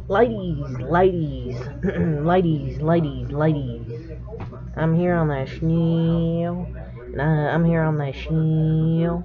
Ladies. I'm here on that schneel. I'm here on that schneel.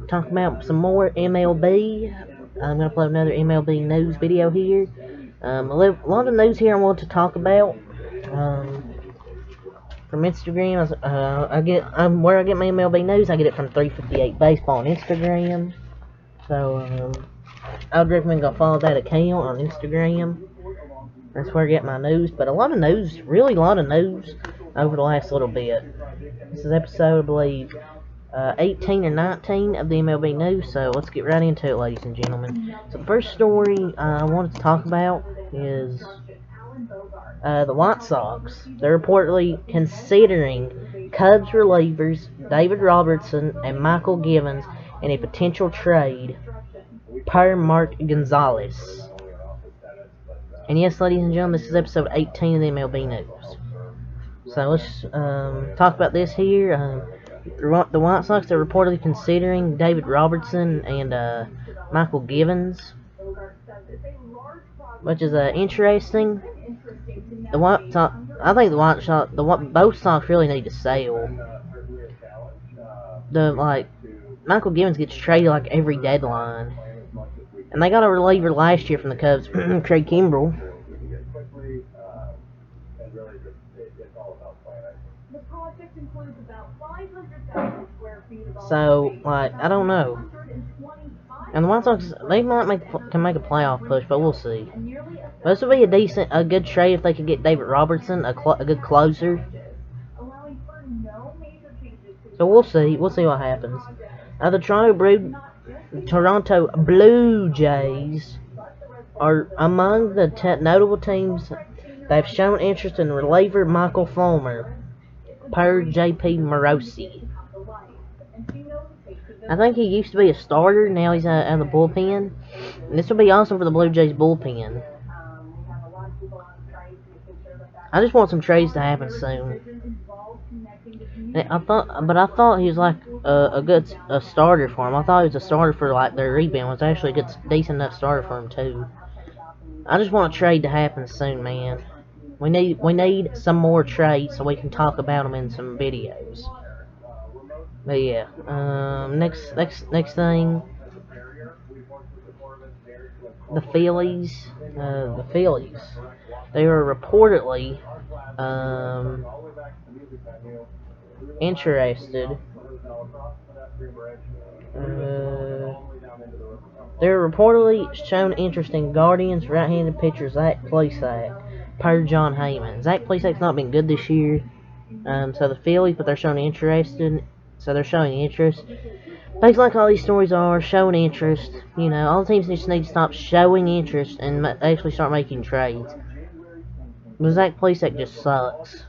Talking about some more MLB. I'm gonna play another MLB news video here. A lot of news here I want to talk about. Um, from Instagram, where I get my MLB news. I get it from 358 Baseball on Instagram. So I would recommend go follow that account on Instagram. That's where I get my news. But a lot of news, really a lot of news over the last little bit. This is episode, I believe, 18 or 19 of the MLB news. So let's get right into it, ladies and gentlemen. So the first story I wanted to talk about is the White Sox. They're reportedly considering Cubs relievers David Robertson and Michael Givens in a potential trade per Mark Gonzalez. And yes, ladies and gentlemen, this is episode 18 of the MLB News. So let's talk about this here. The White Sox are reportedly considering David Robertson and Michael Givens, which is interesting. I think both Sox really need to sell. Michael Givens gets traded like every deadline. And they got a reliever last year from the Cubs, Craig Kimbrell. So, I don't know. And the White Sox, they might can make a playoff push, but we'll see. But this would be a good trade if they could get David Robertson, a good closer. So we'll see. We'll see what happens. The Toronto Blue Jays are among the notable teams that have shown interest in reliever Michael Fulmer, per J.P. Morosi. I think he used to be a starter, now he's out of the bullpen. And this will be awesome for the Blue Jays bullpen. I just want some trades to happen soon. I thought he was like a starter for him. I thought he was a starter for like their rebound. Was actually a good, decent enough starter for him too. I just want a trade to happen soon, man. We need some more trades so we can talk about them in some videos. But yeah, next thing, the Phillies. They are reportedly interested. They're reportedly shown interest in Guardians right-handed pitcher Zach Plesac, per John Heyman. Zach Plesac's not been good this year, so the Phillies, but they're showing interest. Basically, like all these stories are, showing interest. You know, all the teams just need to stop showing interest and actually start making trades. But Zach Plesac just sucks.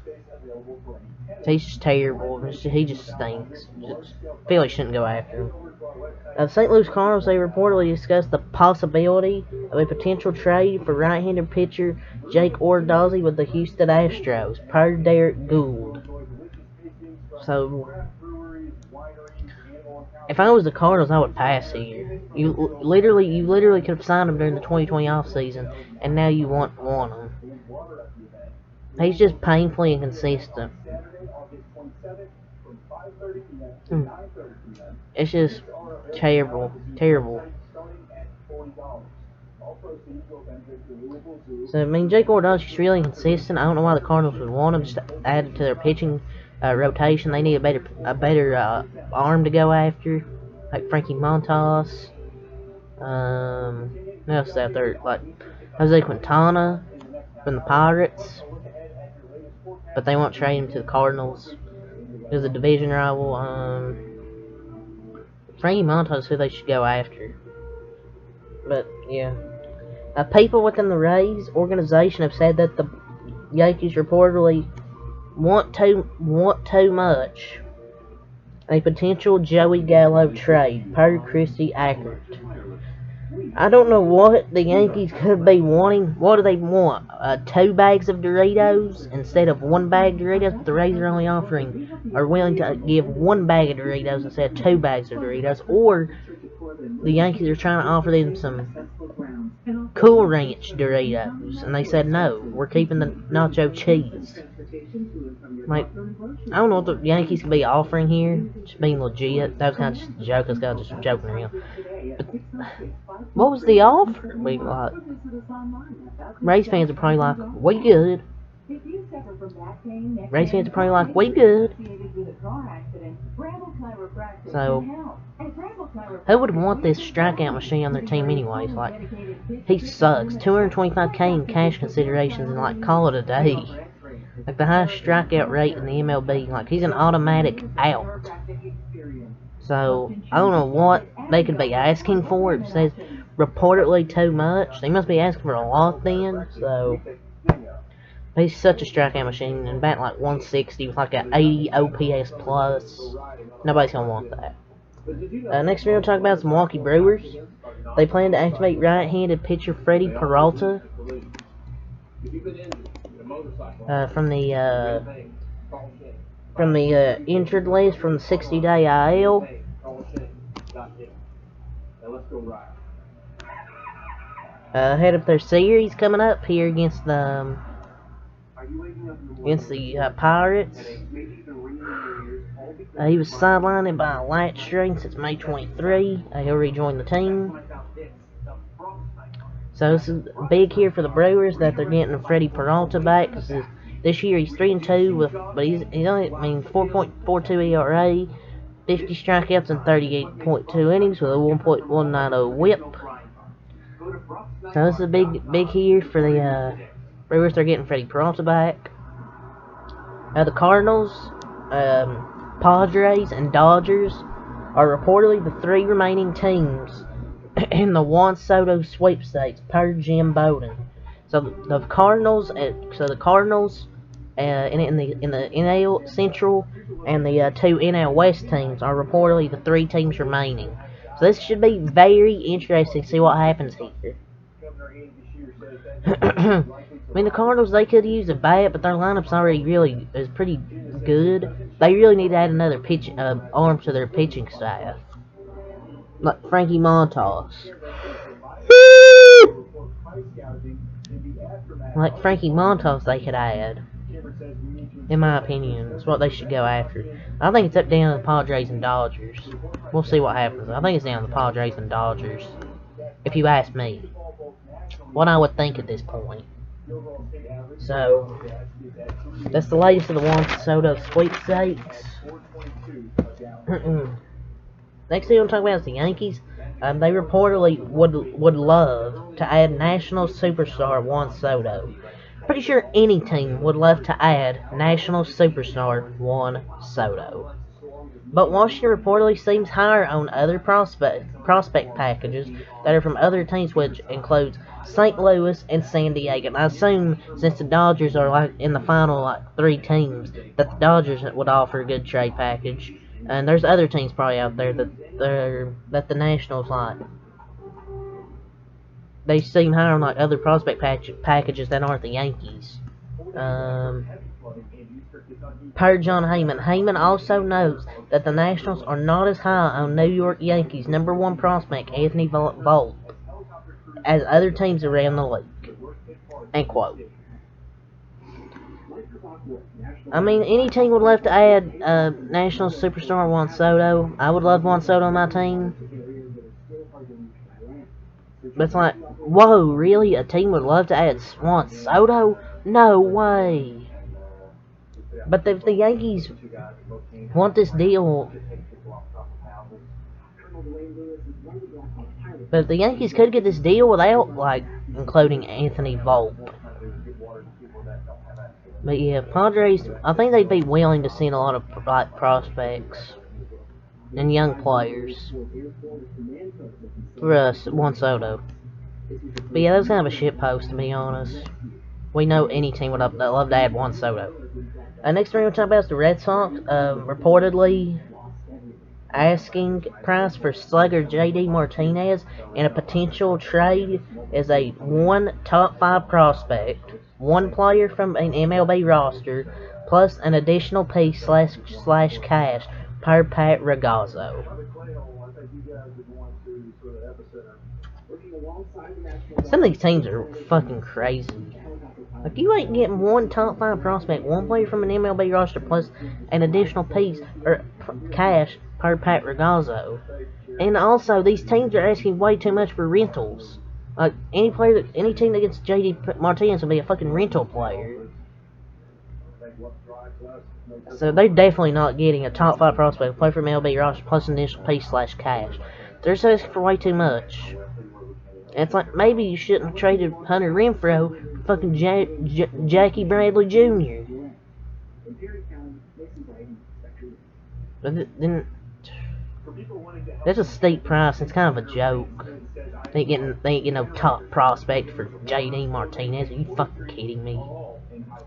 He's just terrible. He just stinks. Philly shouldn't go after him. The St. Louis Cardinals, they reportedly discussed the possibility of a potential trade for right-handed pitcher Jake Odorizzi with the Houston Astros, per Derek Gould. So, if I was the Cardinals, I would pass here. You literally could have signed him during the 2020 offseason, and now you want him. He's just painfully inconsistent. It's just terrible. So, I mean, Jake Odorizzi's really inconsistent. I don't know why the Cardinals would want him just added to their pitching rotation. They need a better arm to go after, like Frankie Montas. Who else out there? Like Jose Quintana from the Pirates. But they won't trade him to the Cardinals. He was a division rival. Frankie Montas is who they should go after. But yeah, people within the Rays organization have said that the Yankees reportedly want too much a potential Joey Gallo trade, per Christy Ackert. I don't know what the Yankees could be wanting. What do they want? 2 bags of Doritos instead of 1 bag of Doritos? But the Rays are willing to give 1 bag of Doritos instead of 2 bags of Doritos. Or the Yankees are trying to offer them some Cool Ranch Doritos, and they said no, we're keeping the nacho cheese. Like, I don't know what the Yankees could be offering here, just being legit. That was kind of just a joke, I was kind of just joking around. But what was the offer? Rays fans are probably like, we good. Rays fans are probably like, we good. So, who would want this strikeout machine on their team anyways? Like, he sucks. 225K in cash considerations and, like, call it a day. Like, the highest strikeout rate in the MLB. Like, he's an automatic out. So, I don't know what they could be asking for. It says reportedly too much. They must be asking for a lot then. So, he's such a strikeout machine and batting like 160 with like an 80 OPS plus. Nobody's gonna want that. Next, we're gonna talk about some Milwaukee Brewers. They plan to activate right-handed pitcher Freddie Peralta from the injured list from the 60-day IL. Ahead of their series coming up here against the Pirates. He was sidelined by a lat strain since May 23. He'll rejoin the team. So this is big here for the Brewers that they're getting Freddie Peralta back. This year he's 3-2 but he's only 4.42 ERA, 50 strikeouts and 38.2 innings with a 1.190 WHIP. So this is big here for the Brewers. They're getting Freddie Peralta back. The Cardinals, Padres, and Dodgers are reportedly the three remaining teams in the Juan Soto sweepstakes per Jim Bowden. So the Cardinals, in the NL Central and the two NL West teams are reportedly the three teams remaining. So this should be very interesting to see what happens here. I mean, the Cardinals, they could use a bat, but their lineup's already is pretty good. They really need to add another arm to their pitching staff. Like Frankie Montas. Like Frankie Montas they could add. In my opinion, that's what they should go after. I think it's up down to the Padres and Dodgers. We'll see what happens. I think it's down to the Padres and Dodgers. If you ask me. What I would think at this point. So, that's the latest of the Juan Soto sweepstakes. Next thing I'm talking about is the Yankees. They reportedly would love to add national superstar Juan Soto. Pretty sure any team would love to add national superstar Juan Soto. But Washington reportedly seems higher on other prospect packages that are from other teams, which includes St. Louis and San Diego. And I assume since the Dodgers are like in the final three teams, that the Dodgers would offer a good trade package. And there's other teams probably out there that the Nationals like. They seem higher on like other prospect packages that aren't the Yankees. Per John Heyman. Heyman also notes that the Nationals are not as high on New York Yankees #1 prospect Anthony Volpe as other teams around the league. End quote. I mean, any team would love to add national superstar Juan Soto. I would love Juan Soto on my team. But it's like, whoa, really? A team would love to add Juan Soto? No way. But if the Yankees want this deal, but if the Yankees could get this deal without, like, including Anthony Volpe. But yeah, Padres, I think they'd be willing to send a lot of like prospects and young players for Juan Soto. But yeah, that's kind of a shit post, to be honest. We know any team would love to add Juan Soto. Next thing we're talking about is the Red Sox. Reportedly asking price for slugger J.D. Martinez in a potential trade is a top 5 prospect, one player from an MLB roster, plus an additional piece slash cash per Pat Ragazzo. Some of these teams are fucking crazy. Like, you ain't getting one top 5 prospect, one player from an MLB roster, plus an additional piece or cash per Pat Ragazzo. And also, these teams are asking way too much for rentals. Like, any team that gets JD Martinez will be a fucking rental player. So they're definitely not getting a top 5 prospect, player from MLB roster, plus an initial piece / cash. They're just asking for way too much. And it's like, maybe you shouldn't have traded Hunter Renfroe for fucking Jackie Bradley Jr. But then, that's a steep price. It's kind of a joke. They ain't getting no top prospect for JD Martinez. Are you fucking kidding me?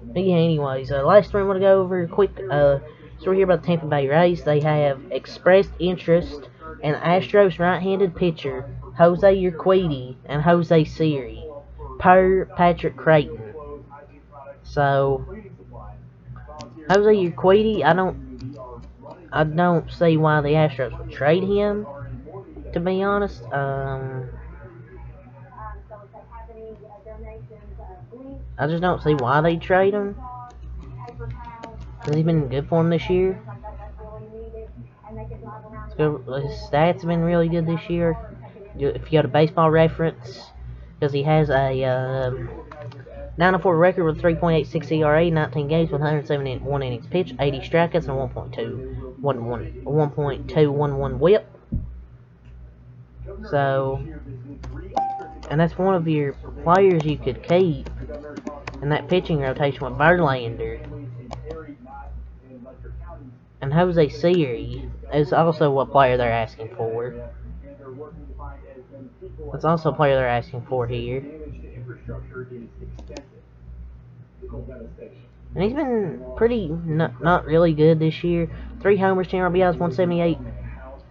But yeah, anyways, last one I want to go over quick. So we're here about the Tampa Bay Rays. They have expressed interest in Astros right-handed pitcher Jose Urquidy and Jose Siri, per Patrick Creighton. So Jose Urquidy, I don't see why the Astros would trade him, to be honest. I just don't see why they trade him. Because he's been in good form this year. His stats have been really good this year. If you go to Baseball Reference, because he has a 9-4 record with 3.86 ERA, 19 games with 171 innings pitched, 80 strikeouts, and 1.211 WHIP. So, and that's one of your players you could keep in that pitching rotation with Verlander. And Jose Siri is also a player they're asking for. That's also a player they're asking for here. And he's been pretty not really good this year. 3 homers, 10 RBIs, 178.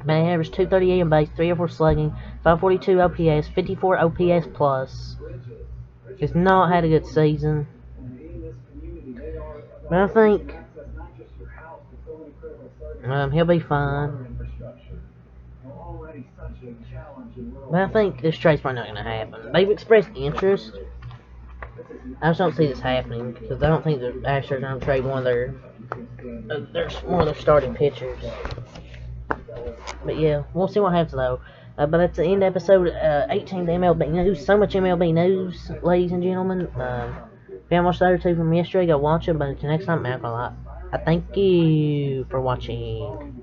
Batting average, 238 on base, 304 slugging, 542 OPS, 54 OPS plus. He's not had a good season. But I think he'll be fine. But I think this trade's probably not going to happen. They've expressed interest. I just don't see this happening because I don't think the Astros are going to trade one of their starting pitchers. But yeah, we'll see what happens though. But that's the end of episode 18 of the MLB news. So much MLB news, ladies and gentlemen. If you haven't watched the other two from yesterday, go watch them. But until next time, I thank you for watching.